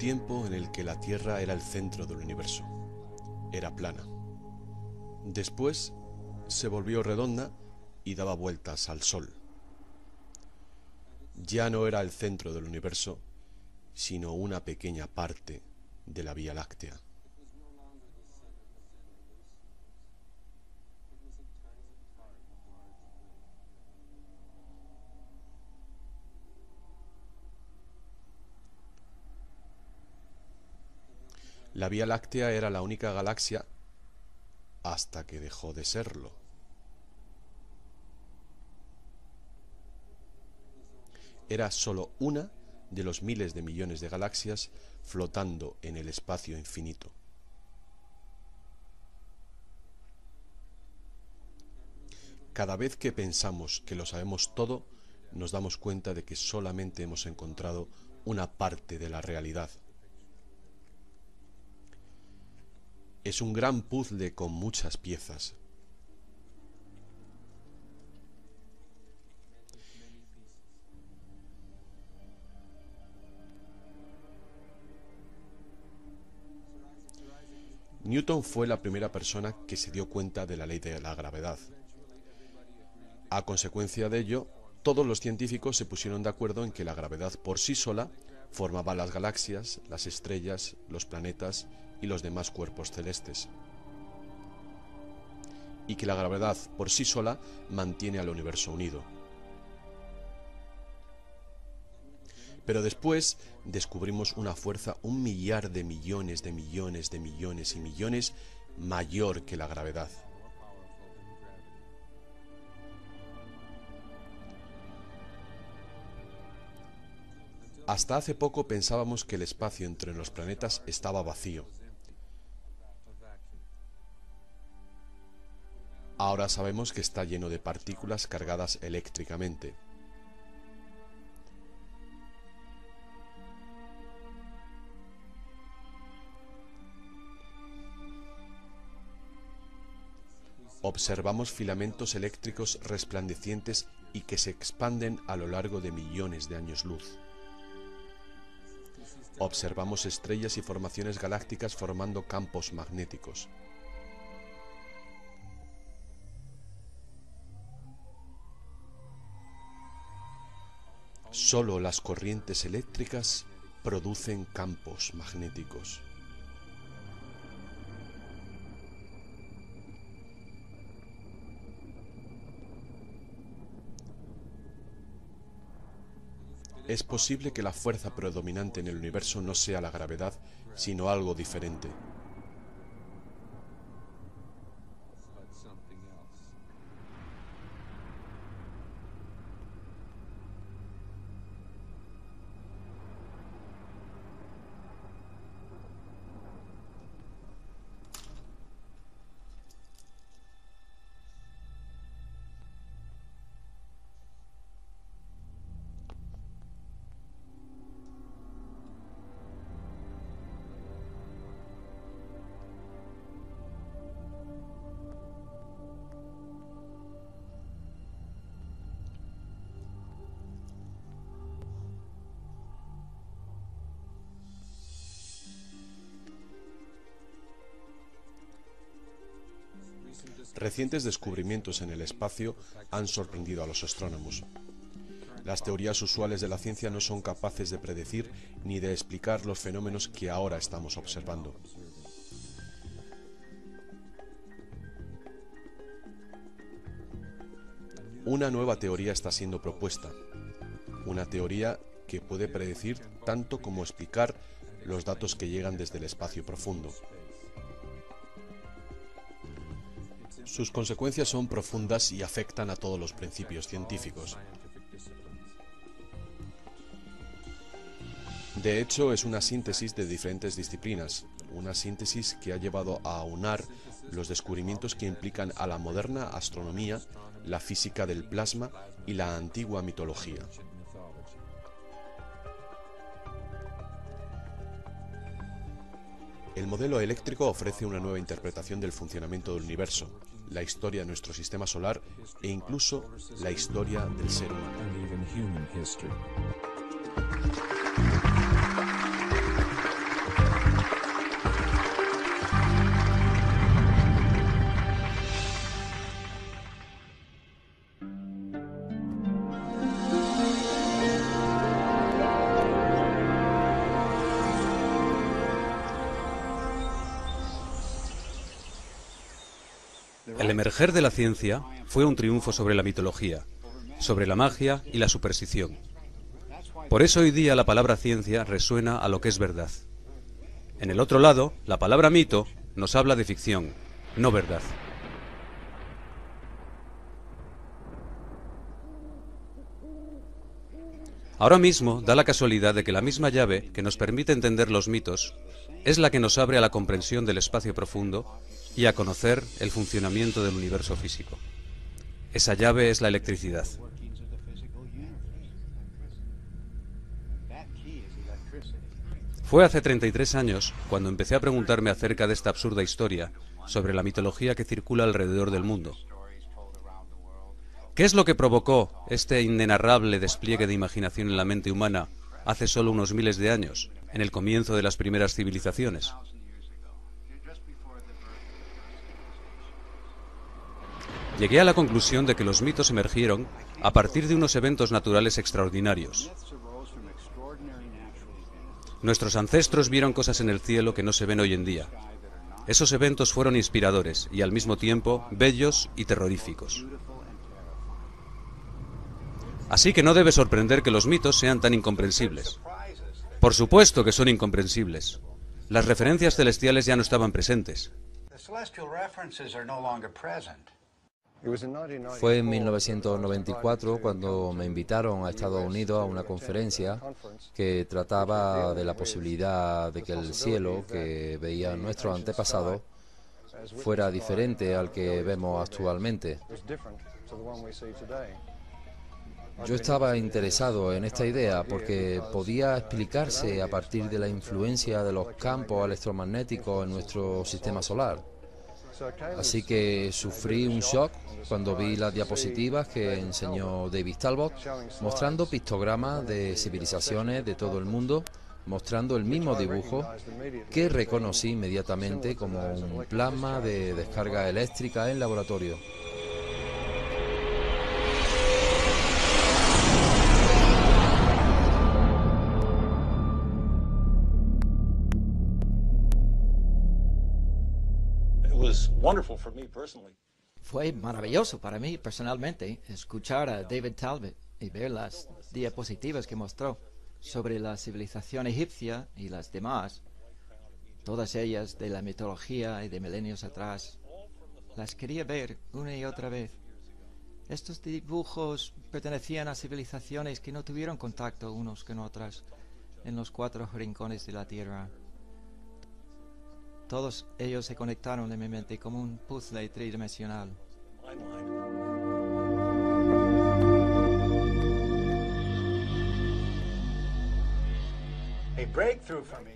tiempo en el que la Tierra era el centro del universo. Era plana. Después se volvió redonda y daba vueltas al Sol. Ya no era el centro del universo, sino una pequeña parte de la Vía Láctea. La Vía Láctea era la única galaxia hasta que dejó de serlo. Era solo una de los miles de millones de galaxias flotando en el espacio infinito. Cada vez que pensamos que lo sabemos todo, nos damos cuenta de que solamente hemos encontrado una parte de la realidad. Es un gran puzzle con muchas piezas. Newton fue la primera persona que se dio cuenta de la ley de la gravedad. A consecuencia de ello, todos los científicos se pusieron de acuerdo en que la gravedad por sí sola formaba las galaxias, las estrellas, los planetas y los demás cuerpos celestes. Y que la gravedad por sí sola mantiene al universo unido. Pero después descubrimos una fuerza 1.000.000.000 de millones de millones de millones y millones mayor que la gravedad. Hasta hace poco pensábamos que el espacio entre los planetas estaba vacío. Ahora sabemos que está lleno de partículas cargadas eléctricamente. Observamos filamentos eléctricos resplandecientes y que se expanden a lo largo de millones de años luz. Observamos estrellas y formaciones galácticas formando campos magnéticos. Solo las corrientes eléctricas producen campos magnéticos. Es posible que la fuerza predominante en el universo no sea la gravedad, sino algo diferente. Recientes descubrimientos en el espacio han sorprendido a los astrónomos. Las teorías usuales de la ciencia no son capaces de predecir ni de explicar los fenómenos que ahora estamos observando. Una nueva teoría está siendo propuesta, una teoría que puede predecir tanto como explicar los datos que llegan desde el espacio profundo. Sus consecuencias son profundas y afectan a todos los principios científicos. De hecho, es una síntesis de diferentes disciplinas, una síntesis que ha llevado a aunar los descubrimientos que implican a la moderna astronomía, la física del plasma y la antigua mitología. El modelo eléctrico ofrece una nueva interpretación del funcionamiento del universo, la historia de nuestro sistema solar e incluso la historia del ser humano. El emerger de la ciencia fue un triunfo sobre la mitología, sobre la magia y la superstición. Por eso hoy día la palabra ciencia resuena a lo que es verdad. En el otro lado, la palabra mito nos habla de ficción, no verdad. Ahora mismo da la casualidad de que la misma llave que nos permite entender los mitos es la que nos abre a la comprensión del espacio profundo y a conocer el funcionamiento del universo físico. Esa llave es la electricidad. Fue hace 33 años cuando empecé a preguntarme acerca de esta absurda historia sobre la mitología que circula alrededor del mundo. ¿Qué es lo que provocó este inenarrable despliegue de imaginación en la mente humana hace solo unos miles de años, en el comienzo de las primeras civilizaciones? Llegué a la conclusión de que los mitos emergieron a partir de unos eventos naturales extraordinarios. Nuestros ancestros vieron cosas en el cielo que no se ven hoy en día. Esos eventos fueron inspiradores y al mismo tiempo bellos y terroríficos. Así que no debe sorprender que los mitos sean tan incomprensibles. Por supuesto que son incomprensibles. Las referencias celestiales ya no estaban presentes. Fue en 1994 cuando me invitaron a Estados Unidos a una conferencia que trataba de la posibilidad de que el cielo que veían nuestros antepasados fuera diferente al que vemos actualmente. Yo estaba interesado en esta idea porque podía explicarse a partir de la influencia de los campos electromagnéticos en nuestro sistema solar. Así que sufrí un shock cuando vi las diapositivas que enseñó David Talbot, mostrando pictogramas de civilizaciones de todo el mundo, mostrando el mismo dibujo que reconocí inmediatamente como un plasma de descarga eléctrica en laboratorio. Fue maravilloso para mí personalmente escuchar a David Talbot y ver las diapositivas que mostró sobre la civilización egipcia y las demás, todas ellas de la mitología y de milenios atrás. Las quería ver una y otra vez. Estos dibujos pertenecían a civilizaciones que no tuvieron contacto unos con otras en los 4 rincones de la Tierra. Todos ellos se conectaron en mi mente como un puzzle tridimensional.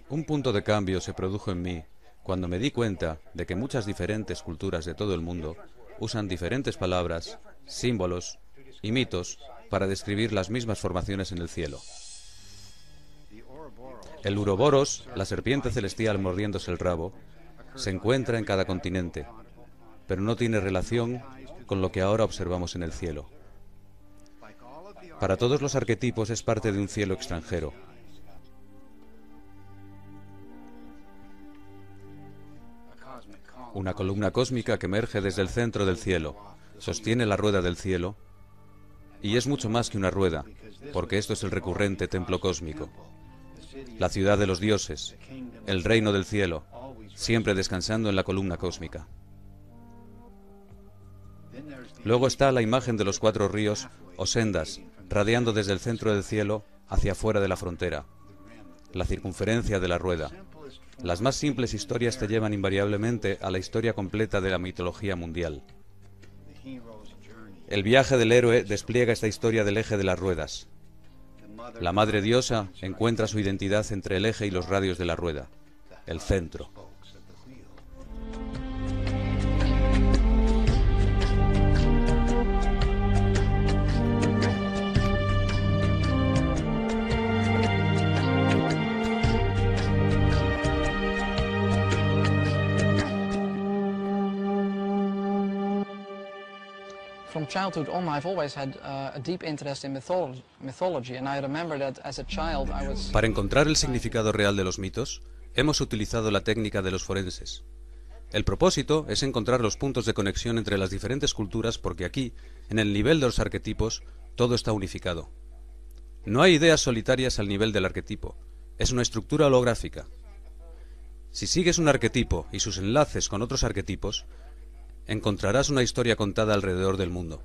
Un punto de cambio se produjo en mí cuando me di cuenta de que muchas diferentes culturas de todo el mundo usan diferentes palabras, símbolos y mitos para describir las mismas formaciones en el cielo. El Uroboros, la serpiente celestial mordiéndose el rabo, se encuentra en cada continente, pero no tiene relación con lo que ahora observamos en el cielo. Para todos los arquetipos es parte de un cielo extranjero. Una columna cósmica que emerge desde el centro del cielo, sostiene la rueda del cielo, y es mucho más que una rueda, porque esto es el recurrente templo cósmico. La ciudad de los dioses, el reino del cielo, siempre descansando en la columna cósmica. Luego está la imagen de los 4 ríos o sendas, radiando desde el centro del cielo hacia afuera de la frontera, la circunferencia de la rueda. Las más simples historias te llevan invariablemente a la historia completa de la mitología mundial. El viaje del héroe despliega esta historia del eje de las ruedas. La madre diosa encuentra su identidad entre el eje y los radios de la rueda, el centro. From childhood on, I've always had a deep interest in mythology, and I remember that as a child I was... Para encontrar el significado real de los mitos, hemos utilizado la técnica de los forenses. El propósito es encontrar los puntos de conexión entre las diferentes culturas porque aquí, en el nivel de los arquetipos, todo está unificado. No hay ideas solitarias al nivel del arquetipo, es una estructura holográfica. Si sigues un arquetipo y sus enlaces con otros arquetipos, encontrarás una historia contada alrededor del mundo.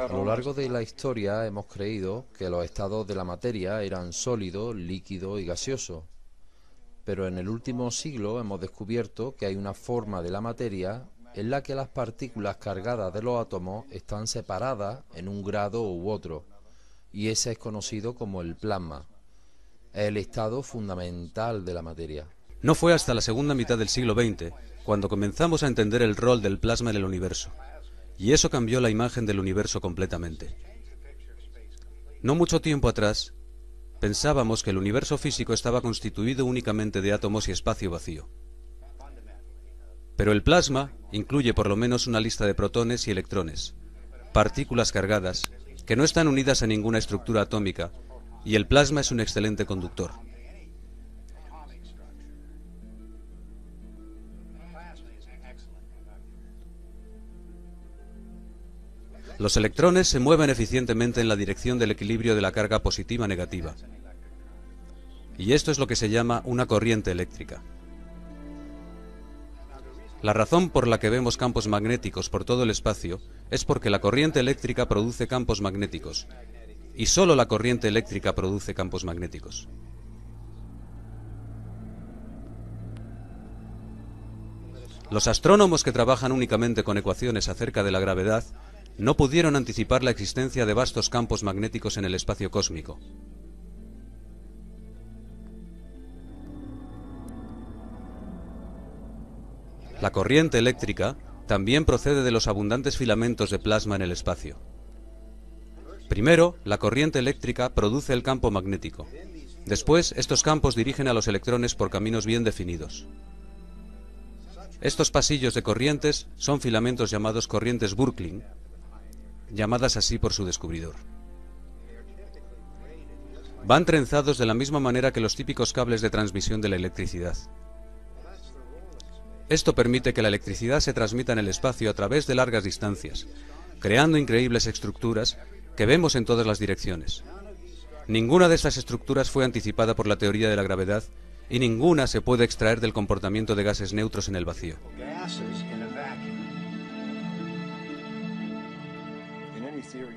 A lo largo de la historia hemos creído que los estados de la materia eran sólido, líquido y gaseoso. Pero en el último siglo hemos descubierto que hay una forma de la materia en la que las partículas cargadas de los átomos están separadas en un grado u otro, y ese es conocido como el plasma. Es el estado fundamental de la materia. No fue hasta la segunda mitad del siglo XX cuando comenzamos a entender el rol del plasma en el universo, y eso cambió la imagen del universo completamente. No mucho tiempo atrás, pensábamos que el universo físico estaba constituido únicamente de átomos y espacio vacío. Pero el plasma incluye por lo menos una lista de protones y electrones, partículas cargadas, que no están unidas a ninguna estructura atómica, y el plasma es un excelente conductor. Los electrones se mueven eficientemente en la dirección del equilibrio de la carga positiva-negativa. Y esto es lo que se llama una corriente eléctrica. La razón por la que vemos campos magnéticos por todo el espacio es porque la corriente eléctrica produce campos magnéticos. Y solo la corriente eléctrica produce campos magnéticos. Los astrónomos que trabajan únicamente con ecuaciones acerca de la gravedad no pudieron anticipar la existencia de vastos campos magnéticos en el espacio cósmico. La corriente eléctrica también procede de los abundantes filamentos de plasma en el espacio. Primero, la corriente eléctrica produce el campo magnético. Después, estos campos dirigen a los electrones por caminos bien definidos. Estos pasillos de corrientes son filamentos llamados corrientes Birkeling, llamadas así por su descubridor. Van trenzados de la misma manera que los típicos cables de transmisión de la electricidad. Esto permite que la electricidad se transmita en el espacio a través de largas distancias, creando increíbles estructuras que vemos en todas las direcciones. Ninguna de estas estructuras fue anticipada por la teoría de la gravedad y ninguna se puede extraer del comportamiento de gases neutros en el vacío.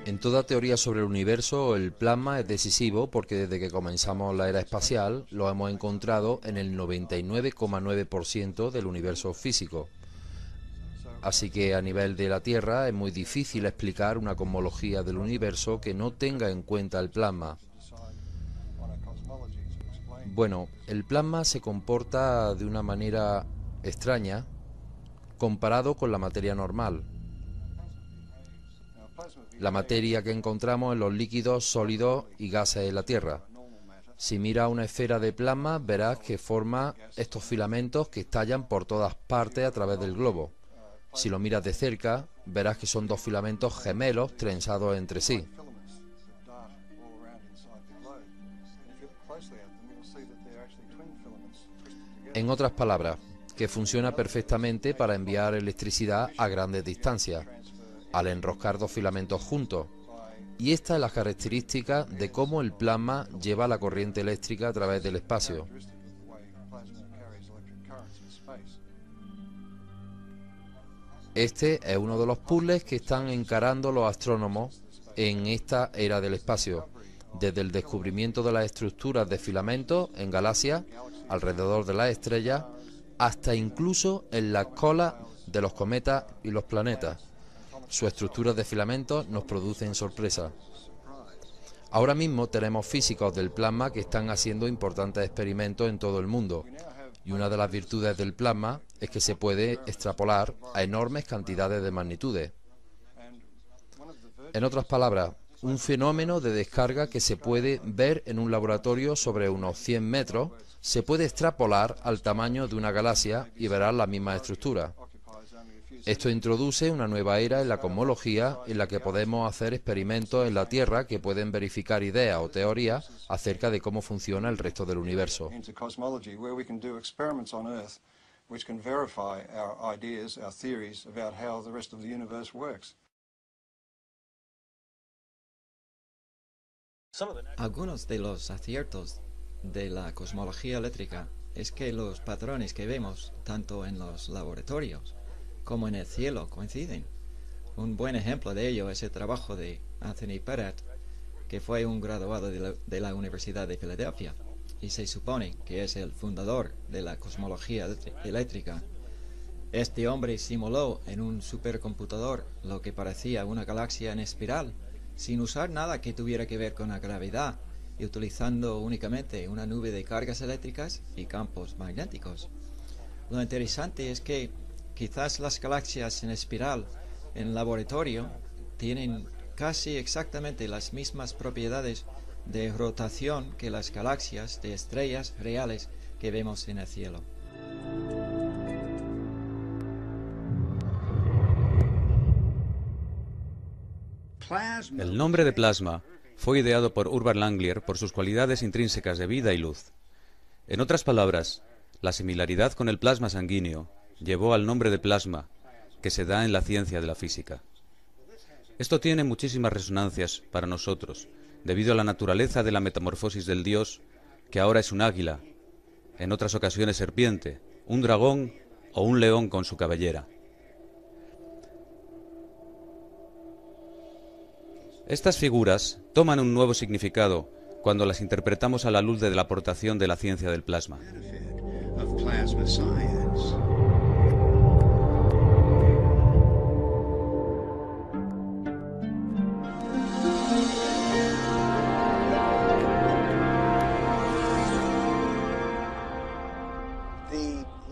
En toda teoría sobre el universo, el plasma es decisivo porque desde que comenzamos la era espacial lo hemos encontrado en el 99,9% del universo físico. Así que a nivel de la Tierra es muy difícil explicar una cosmología del universo que no tenga en cuenta el plasma. Bueno, el plasma se comporta de una manera extraña comparado con la materia normal. La materia que encontramos en los líquidos, sólidos y gases en la Tierra. Si miras una esfera de plasma, verás que forma estos filamentos que estallan por todas partes a través del globo. Si lo miras de cerca, verás que son dos filamentos gemelos trenzados entre sí. En otras palabras, que funciona perfectamente para enviar electricidad a grandes distancias, al enroscar dos filamentos juntos. Y esta es la característica de cómo el plasma lleva la corriente eléctrica a través del espacio. Este es uno de los puzzles que están encarando los astrónomos en esta era del espacio, desde el descubrimiento de las estructuras de filamentos en galaxias, alrededor de las estrellas, hasta incluso en las colas de los cometas y los planetas. Sus estructuras de filamentos nos producen sorpresa. Ahora mismo tenemos físicos del plasma que están haciendo importantes experimentos en todo el mundo, y una de las virtudes del plasma es que se puede extrapolar a enormes cantidades de magnitudes. En otras palabras, un fenómeno de descarga que se puede ver en un laboratorio sobre unos 100 metros se puede extrapolar al tamaño de una galaxia y verás la misma estructura. Esto introduce una nueva era en la cosmología en la que podemos hacer experimentos en la Tierra que pueden verificar ideas o teorías acerca de cómo funciona el resto del universo. Algunos de los aciertos de la cosmología eléctrica es que los patrones que vemos tanto en los laboratorios como en el cielo coinciden. Un buen ejemplo de ello es el trabajo de Anthony Perret, que fue un graduado de la Universidad de Filadelfia y se supone que es el fundador de la cosmología eléctrica. Este hombre simuló en un supercomputador lo que parecía una galaxia en espiral, sin usar nada que tuviera que ver con la gravedad y utilizando únicamente una nube de cargas eléctricas y campos magnéticos. Lo interesante es que quizás las galaxias en espiral en laboratorio tienen casi exactamente las mismas propiedades de rotación que las galaxias de estrellas reales que vemos en el cielo. El nombre de plasma fue ideado por Urban Langmuir por sus cualidades intrínsecas de vida y luz. En otras palabras, la similaridad con el plasma sanguíneo llevó al nombre de plasma, que se da en la ciencia de la física. Esto tiene muchísimas resonancias para nosotros, debido a la naturaleza de la metamorfosis del dios, que ahora es un águila, en otras ocasiones serpiente, un dragón o un león con su cabellera. Estas figuras toman un nuevo significado cuando las interpretamos a la luz de la aportación de la ciencia del plasma.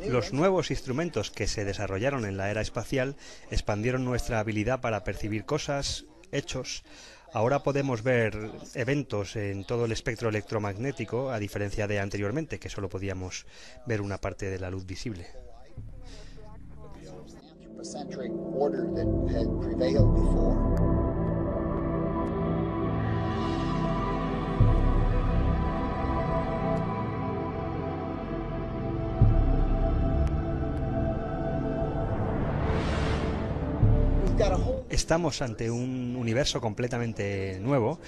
Los nuevos instrumentos que se desarrollaron en la era espacial expandieron nuestra habilidad para percibir cosas, hechos. Ahora podemos ver eventos en todo el espectro electromagnético, a diferencia de anteriormente, que solo podíamos ver una parte de la luz visible. Estamos ante un universo completamente nuevo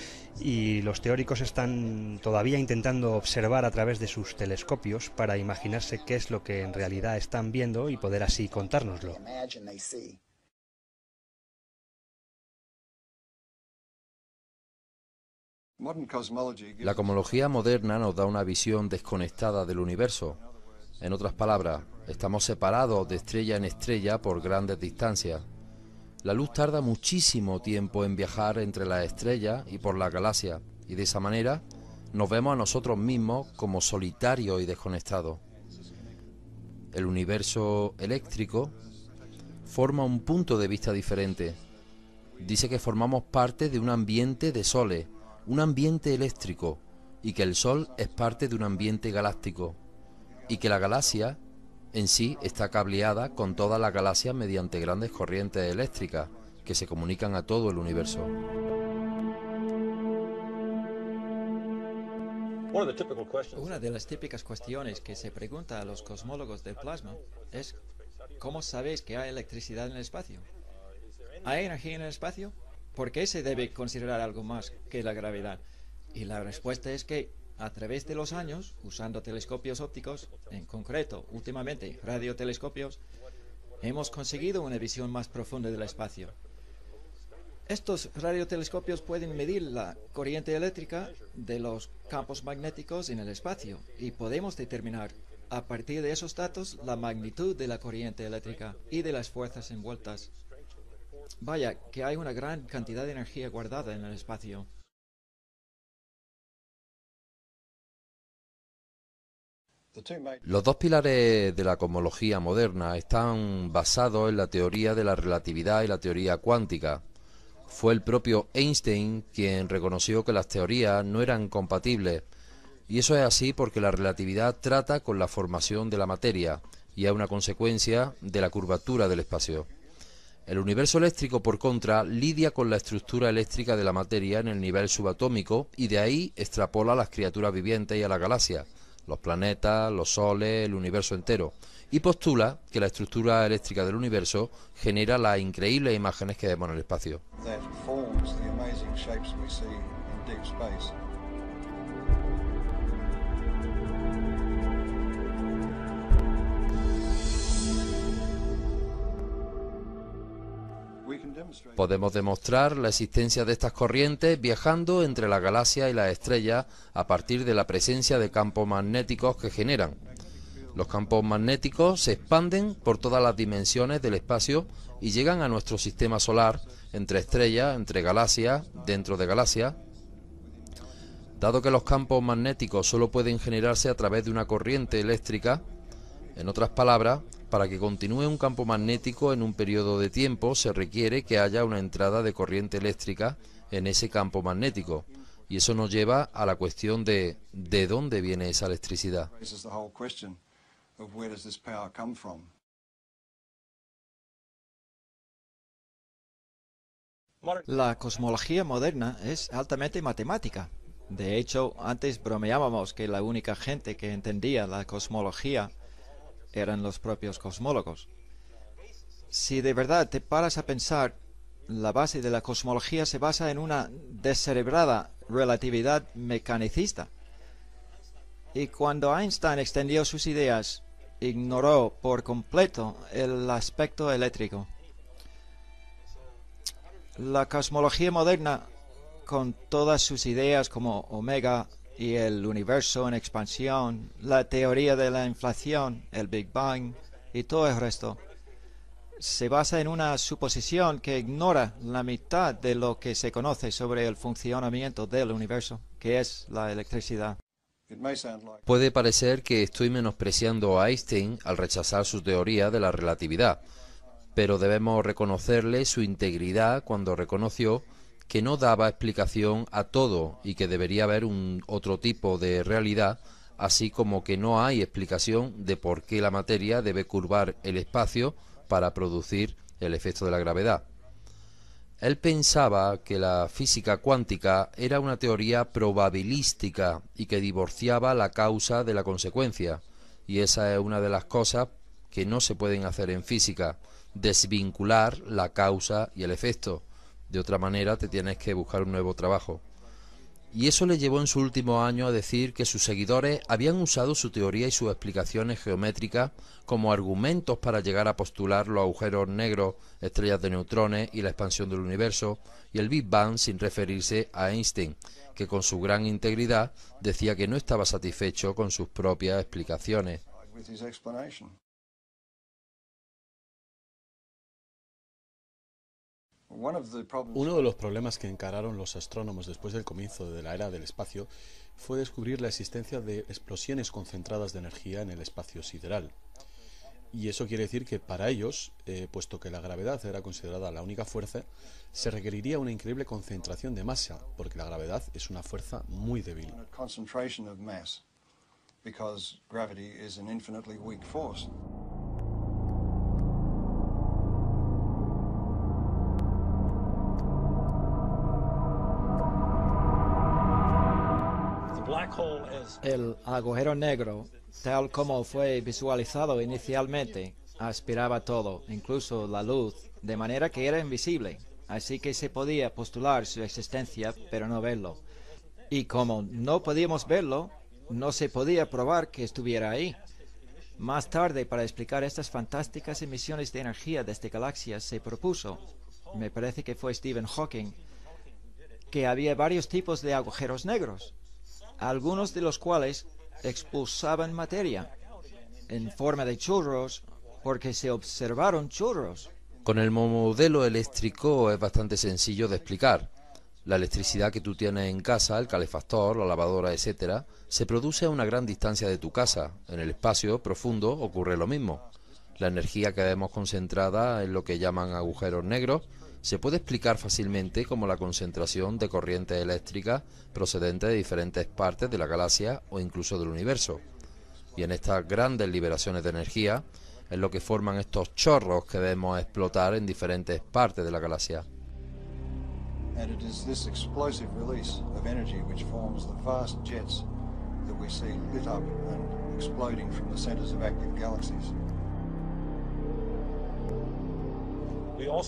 y los teóricos están todavía intentando observar a través de sus telescopios para imaginarse qué es lo que en realidad están viendo y poder así contárnoslo. La cosmología moderna nos da una visión desconectada del universo. En otras palabras, estamos separados de estrella en estrella por grandes distancias. La luz tarda muchísimo tiempo en viajar entre las estrellas y por la galaxia, y de esa manera nos vemos a nosotros mismos como solitarios y desconectados. El universo eléctrico forma un punto de vista diferente. Dice que formamos parte de un ambiente de soles, un ambiente eléctrico, y que el Sol es parte de un ambiente galáctico, y que la galaxia en sí está cableada con todas las galaxias mediante grandes corrientes eléctricas que se comunican a todo el universo. Una de las típicas cuestiones que se pregunta a los cosmólogos del plasma es ¿cómo sabéis que hay electricidad en el espacio? ¿Hay energía en el espacio? ¿Por qué se debe considerar algo más que la gravedad? Y la respuesta es que a través de los años, usando telescopios ópticos, en concreto, últimamente, radiotelescopios, hemos conseguido una visión más profunda del espacio. Estos radiotelescopios pueden medir la corriente eléctrica de los campos magnéticos en el espacio y podemos determinar, a partir de esos datos, la magnitud de la corriente eléctrica y de las fuerzas envueltas. Vaya, que hay una gran cantidad de energía guardada en el espacio. Los dos pilares de la cosmología moderna están basados en la teoría de la relatividad y la teoría cuántica. Fue el propio Einstein quien reconoció que las teorías no eran compatibles, y eso es así porque la relatividad trata con la formación de la materia y es una consecuencia de la curvatura del espacio. El universo eléctrico, por contra, lidia con la estructura eléctrica de la materia en el nivel subatómico y de ahí extrapola a las criaturas vivientes y a la galaxia, los planetas, los soles, el universo entero, y postula que la estructura eléctrica del universo genera las increíbles imágenes que vemos en el espacio. Podemos demostrar la existencia de estas corrientes viajando entre las galaxias y las estrellas a partir de la presencia de campos magnéticos que generan. Los campos magnéticos se expanden por todas las dimensiones del espacio y llegan a nuestro sistema solar, entre estrellas, entre galaxias, dentro de galaxias. Dado que los campos magnéticos solo pueden generarse a través de una corriente eléctrica, en otras palabras, para que continúe un campo magnético en un periodo de tiempo se requiere que haya una entrada de corriente eléctrica en ese campo magnético. Y eso nos lleva a la cuestión de dónde viene esa electricidad. La cosmología moderna es altamente matemática. De hecho, antes bromeábamos que la única gente que entendía la cosmología eran los propios cosmólogos. Si de verdad te paras a pensar, la base de la cosmología se basa en una descerebrada relatividad mecanicista. Y cuando Einstein extendió sus ideas, ignoró por completo el aspecto eléctrico. La cosmología moderna, con todas sus ideas como omega y el universo en expansión, la teoría de la inflación, el Big Bang y todo el resto, se basa en una suposición que ignora la mitad de lo que se conoce sobre el funcionamiento del universo, que es la electricidad. Puede parecer que estoy menospreciando a Einstein al rechazar su teoría de la relatividad, pero debemos reconocerle su integridad cuando reconoció que no daba explicación a todo y que debería haber otro tipo de realidad, así como que no hay explicación de por qué la materia debe curvar el espacio para producir el efecto de la gravedad. Él pensaba que la física cuántica era una teoría probabilística y que divorciaba la causa de la consecuencia, y esa es una de las cosas que no se pueden hacer en física, desvincular la causa y el efecto. De otra manera te tienes que buscar un nuevo trabajo. Y eso le llevó en su último año a decir que sus seguidores habían usado su teoría y sus explicaciones geométricas como argumentos para llegar a postular los agujeros negros, estrellas de neutrones y la expansión del universo, y el Big Bang sin referirse a Einstein, que con su gran integridad decía que no estaba satisfecho con sus propias explicaciones. Uno de los problemas que encararon los astrónomos después del comienzo de la era del espacio fue descubrir la existencia de explosiones concentradas de energía en el espacio sideral. Y eso quiere decir que para ellos, puesto que la gravedad era considerada la única fuerza, se requeriría una increíble concentración de masa, porque la gravedad es una fuerza muy débil. El agujero negro, tal como fue visualizado inicialmente, aspiraba todo, incluso la luz, de manera que era invisible, así que se podía postular su existencia, pero no verlo. Y como no podíamos verlo, no se podía probar que estuviera ahí. Más tarde, para explicar estas fantásticas emisiones de energía desde galaxias, se propuso, me parece que fue Stephen Hawking, que había varios tipos de agujeros negros, algunos de los cuales expulsaban materia en forma de churros porque se observaron churros. Con el modelo eléctrico es bastante sencillo de explicar. La electricidad que tú tienes en casa, el calefactor, la lavadora, etcétera, se produce a una gran distancia de tu casa. En el espacio profundo ocurre lo mismo. La energía que vemos concentrada en lo que llaman agujeros negros se puede explicar fácilmente como la concentración de corrientes eléctricas procedentes de diferentes partes de la galaxia o incluso del universo. Y en estas grandes liberaciones de energía, es lo que forman estos chorros que vemos explotar en diferentes partes de la galaxia. And it is this explosive release of energy which forms the vast jets that we see lit up and exploding from the centers of active galaxies.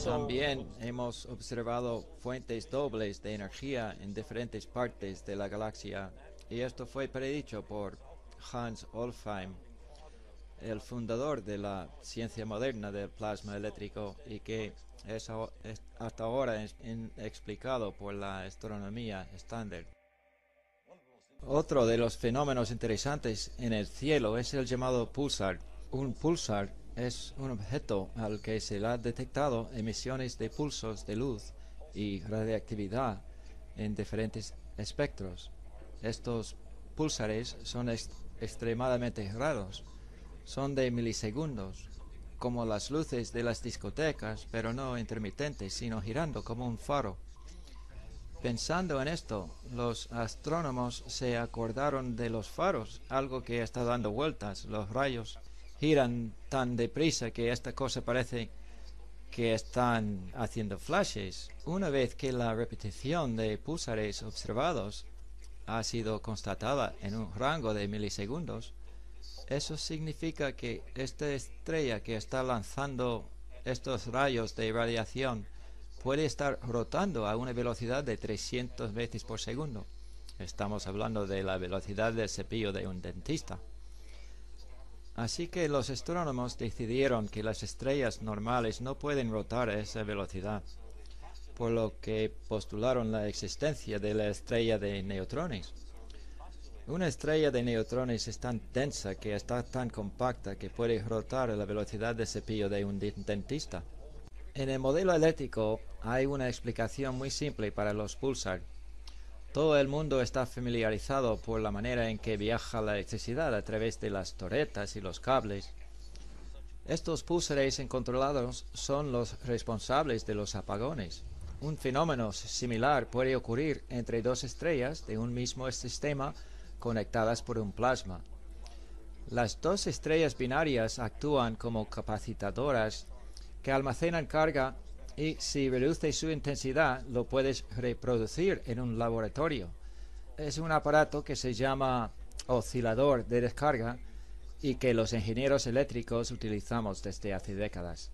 También hemos observado fuentes dobles de energía en diferentes partes de la galaxia, y esto fue predicho por Hans Wolfheim, el fundador de la ciencia moderna del plasma eléctrico, y que es hasta ahora explicado por la astronomía estándar. Otro de los fenómenos interesantes en el cielo es el llamado pulsar. Un pulsar es un objeto al que se le ha detectado emisiones de pulsos de luz y radiactividad en diferentes espectros. Estos pulsares son extremadamente raros. Son de milisegundos, como las luces de las discotecas, pero no intermitentes, sino girando como un faro. Pensando en esto, los astrónomos se acordaron de los faros, algo que está dando vueltas. Los rayos giran tan deprisa que esta cosa parece que están haciendo flashes. Una vez que la repetición de pulsares observados ha sido constatada en un rango de milisegundos, eso significa que esta estrella que está lanzando estos rayos de radiación puede estar rotando a una velocidad de 300 veces por segundo. Estamos hablando de la velocidad del cepillo de un dentista. Así que los astrónomos decidieron que las estrellas normales no pueden rotar a esa velocidad, por lo que postularon la existencia de la estrella de neutrones. Una estrella de neutrones es tan densa que está tan compacta que puede rotar a la velocidad del cepillo de un dentista. En el modelo eléctrico hay una explicación muy simple para los pulsar. Todo el mundo está familiarizado por la manera en que viaja la electricidad a través de las torretas y los cables. Estos pulsares incontrolados son los responsables de los apagones. Un fenómeno similar puede ocurrir entre dos estrellas de un mismo sistema conectadas por un plasma. Las dos estrellas binarias actúan como capacitadoras que almacenan carga, y si reduce su intensidad lo puedes reproducir en un laboratorio. Es un aparato que se llama oscilador de descarga y que los ingenieros eléctricos utilizamos desde hace décadas.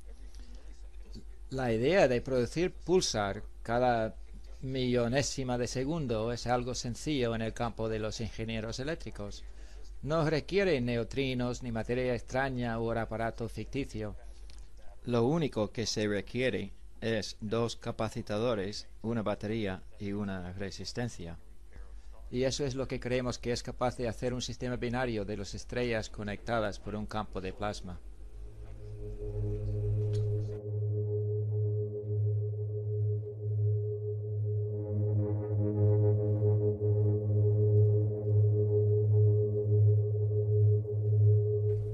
La idea de producir pulsar cada millonésima de segundo es algo sencillo en el campo de los ingenieros eléctricos. No requiere neutrinos ni materia extraña o aparato ficticio. Lo único que se requiere es dos capacitadores, una batería y una resistencia. Y eso es lo que creemos que es capaz de hacer un sistema binario de las estrellas conectadas por un campo de plasma.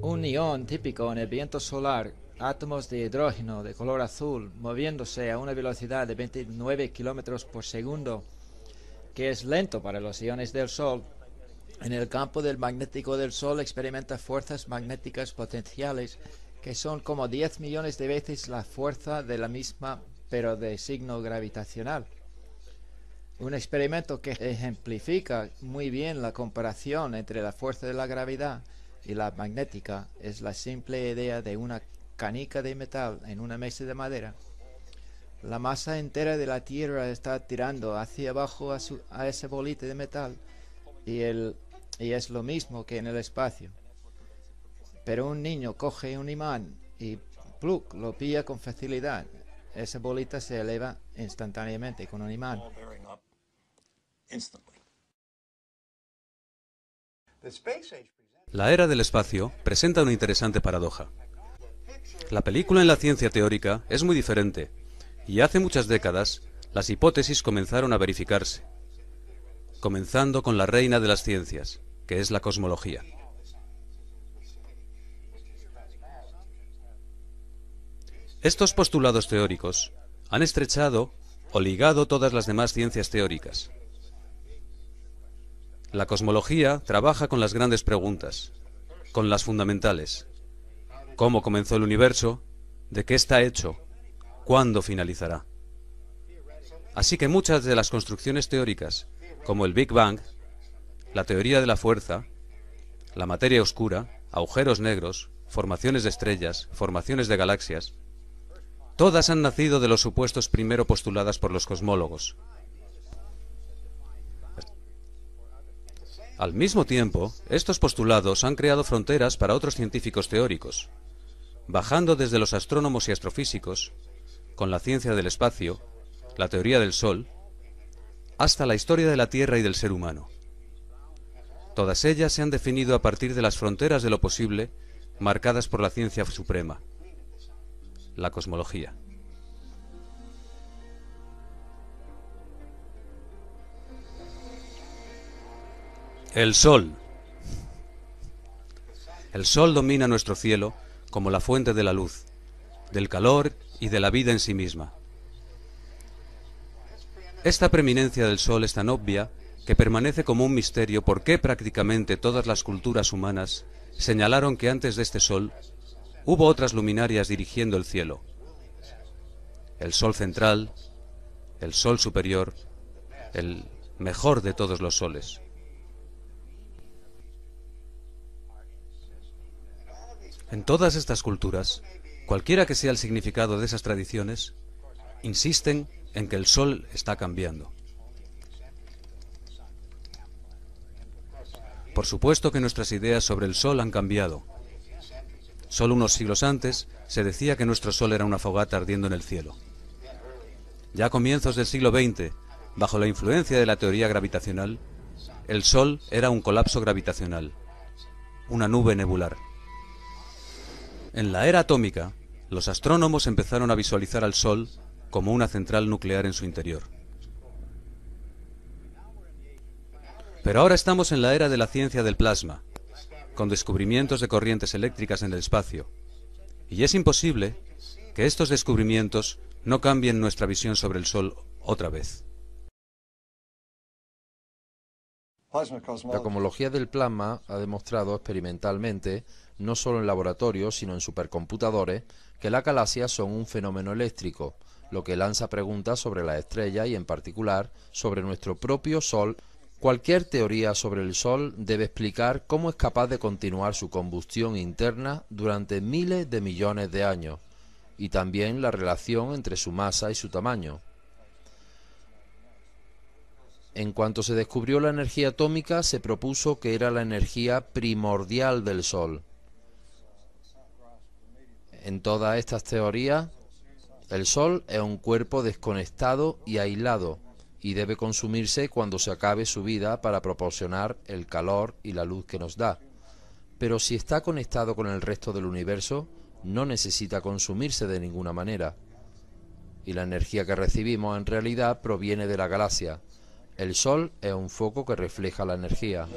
Un ion típico en el viento solar, átomos de hidrógeno de color azul moviéndose a una velocidad de 29 kilómetros por segundo, que es lento para los iones del Sol. En el campo del magnético del Sol experimenta fuerzas magnéticas potenciales que son como 10 millones de veces la fuerza de la misma, pero de signo gravitacional. Un experimento que ejemplifica muy bien la comparación entre la fuerza de la gravedad y la magnética es la simple idea de una canica de metal en una mesa de madera. La masa entera de la Tierra está tirando hacia abajo a ese bolite de metal y es lo mismo que en el espacio. Pero un niño coge un imán y ¡pluc!, lo pilla con facilidad. Esa bolita se eleva instantáneamente con un imán. La era del espacio presenta una interesante paradoja. La película en la ciencia teórica es muy diferente, y hace muchas décadas las hipótesis comenzaron a verificarse, comenzando con la reina de las ciencias, que es la cosmología. Estos postulados teóricos han estrechado o ligado todas las demás ciencias teóricas. La cosmología trabaja con las grandes preguntas, con las fundamentales, cómo comenzó el universo, de qué está hecho, cuándo finalizará. Así que muchas de las construcciones teóricas, como el Big Bang, la teoría de la fuerza, la materia oscura, agujeros negros, formaciones de estrellas, formaciones de galaxias, todas han nacido de los supuestos primero postuladas por los cosmólogos. Al mismo tiempo, estos postulados han creado fronteras para otros científicos teóricos, bajando desde los astrónomos y astrofísicos, con la ciencia del espacio, la teoría del Sol, hasta la historia de la Tierra y del ser humano. Todas ellas se han definido a partir de las fronteras de lo posible, marcadas por la ciencia suprema, la cosmología. El Sol. El Sol domina nuestro cielo como la fuente de la luz, del calor y de la vida en sí misma. Esta preeminencia del Sol es tan obvia que permanece como un misterio por qué prácticamente todas las culturas humanas señalaron que antes de este Sol hubo otras luminarias dirigiendo el cielo. El Sol central, el Sol superior, el mejor de todos los soles. En todas estas culturas, cualquiera que sea el significado de esas tradiciones, insisten en que el Sol está cambiando. Por supuesto que nuestras ideas sobre el Sol han cambiado. Solo unos siglos antes se decía que nuestro Sol era una fogata ardiendo en el cielo. Ya a comienzos del siglo XX, bajo la influencia de la teoría gravitacional, el Sol era un colapso gravitacional, una nube nebular. En la era atómica, los astrónomos empezaron a visualizar al Sol como una central nuclear en su interior. Pero ahora estamos en la era de la ciencia del plasma, con descubrimientos de corrientes eléctricas en el espacio, y es imposible que estos descubrimientos no cambien nuestra visión sobre el Sol otra vez. La cosmología del plasma ha demostrado experimentalmente, no solo en laboratorios, sino en supercomputadores, que las galaxias son un fenómeno eléctrico, lo que lanza preguntas sobre las estrellas y en particular sobre nuestro propio Sol. Cualquier teoría sobre el Sol debe explicar cómo es capaz de continuar su combustión interna durante miles de millones de años, y también la relación entre su masa y su tamaño. En cuanto se descubrió la energía atómica, se propuso que era la energía primordial del Sol. En todas estas teorías, el Sol es un cuerpo desconectado y aislado, y debe consumirse cuando se acabe su vida para proporcionar el calor y la luz que nos da. Pero si está conectado con el resto del universo, no necesita consumirse de ninguna manera. Y la energía que recibimos en realidad proviene de la galaxia. El Sol es un foco que refleja la energía.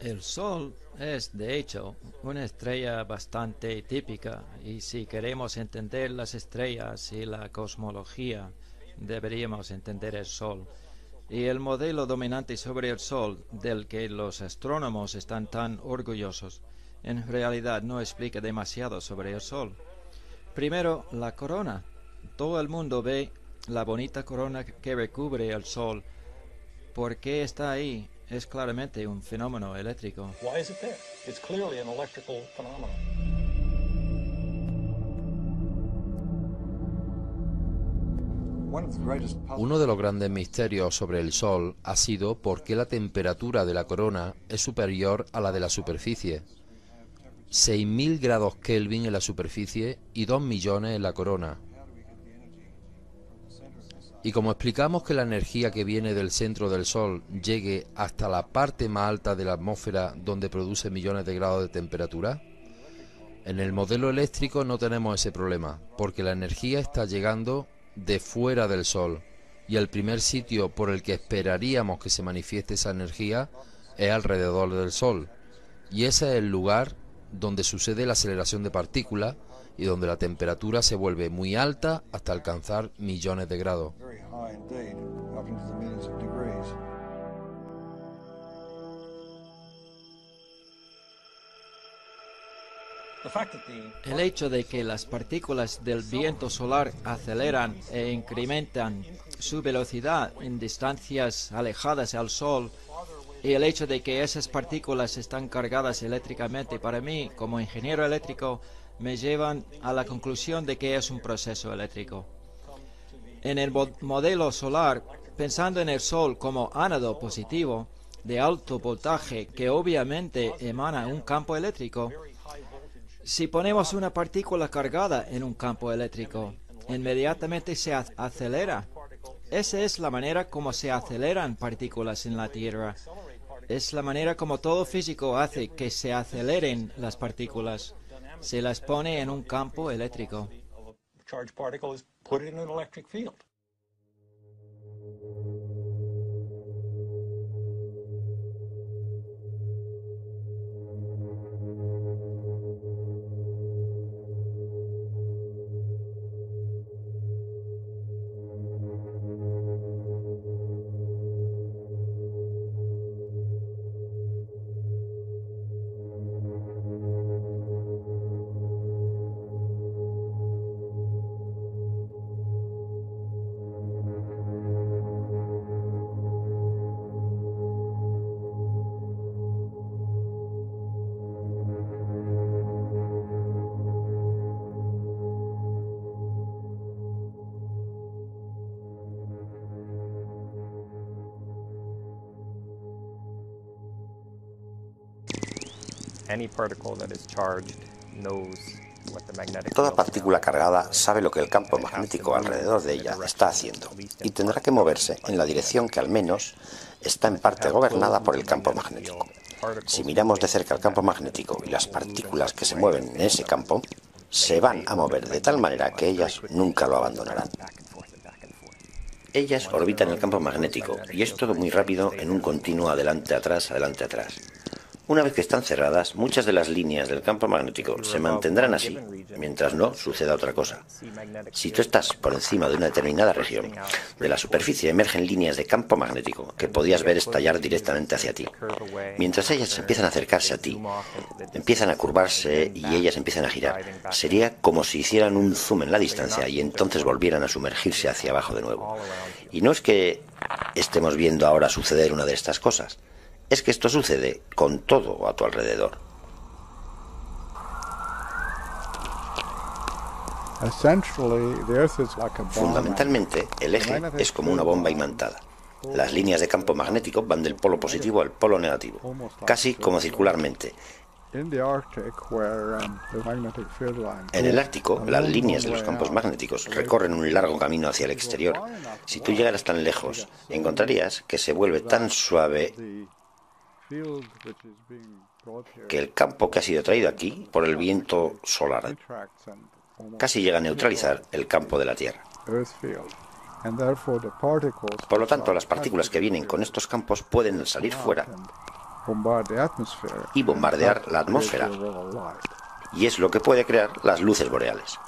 El Sol es, de hecho, una estrella bastante típica, y si queremos entender las estrellas y la cosmología, deberíamos entender el Sol. Y el modelo dominante sobre el Sol, del que los astrónomos están tan orgullosos, en realidad no explica demasiado sobre el Sol. Primero, la corona. Todo el mundo ve la bonita corona que recubre el Sol. ¿Por qué está ahí? Es claramente un fenómeno eléctrico. Uno de los grandes misterios sobre el Sol ha sido por qué la temperatura de la corona es superior a la de la superficie. 6.000 grados Kelvin en la superficie y 2 millones en la corona. Y como explicamos que la energía que viene del centro del Sol llegue hasta la parte más alta de la atmósfera donde produce millones de grados de temperatura, en el modelo eléctrico no tenemos ese problema, porque la energía está llegando de fuera del Sol, y el primer sitio por el que esperaríamos que se manifieste esa energía es alrededor del Sol, y ese es el lugar donde sucede la aceleración de partículas y donde la temperatura se vuelve muy alta hasta alcanzar millones de grados. Very high indeed, up into the millions of degrees. El hecho de que las partículas del viento solar aceleran e incrementan su velocidad en distancias alejadas al Sol y el hecho de que esas partículas están cargadas eléctricamente, para mí, como ingeniero eléctrico, me llevan a la conclusión de que es un proceso eléctrico. En el modelo solar, pensando en el Sol como ánodo positivo de alto voltaje que obviamente emana un campo eléctrico, si ponemos una partícula cargada en un campo eléctrico, inmediatamente se acelera. Esa es la manera como se aceleran partículas en la Tierra. Es la manera como todo físico hace que se aceleren las partículas. Se las pone en un campo eléctrico. Toda partícula cargada sabe lo que el campo magnético alrededor de ella está haciendo y tendrá que moverse en la dirección que al menos está en parte gobernada por el campo magnético. Si miramos de cerca el campo magnético y las partículas que se mueven en ese campo, se van a mover de tal manera que ellas nunca lo abandonarán. Ellas orbitan el campo magnético y es todo muy rápido en un continuo adelante-atrás, adelante-atrás. Una vez que están cerradas, muchas de las líneas del campo magnético se mantendrán así, mientras no suceda otra cosa. Si tú estás por encima de una determinada región, de la superficie emergen líneas de campo magnético que podías ver estallar directamente hacia ti. Mientras ellas empiezan a acercarse a ti, empiezan a curvarse y ellas empiezan a girar. Sería como si hicieran un zoom en la distancia y entonces volvieran a sumergirse hacia abajo de nuevo. Y no es que estemos viendo ahora suceder una de estas cosas. Es que esto sucede con todo a tu alrededor. Fundamentalmente, el eje es como una bomba imantada. Las líneas de campo magnético van del polo positivo al polo negativo, casi como circularmente. En el Ártico, las líneas de los campos magnéticos recorren un largo camino hacia el exterior. Si tú llegaras tan lejos, encontrarías que se vuelve tan suave que el campo que ha sido traído aquí por el viento solar casi llega a neutralizar el campo de la Tierra. Por lo tanto, las partículas que vienen con estos campos pueden salir fuera y bombardear la atmósfera, y es lo que puede crear las luces boreales.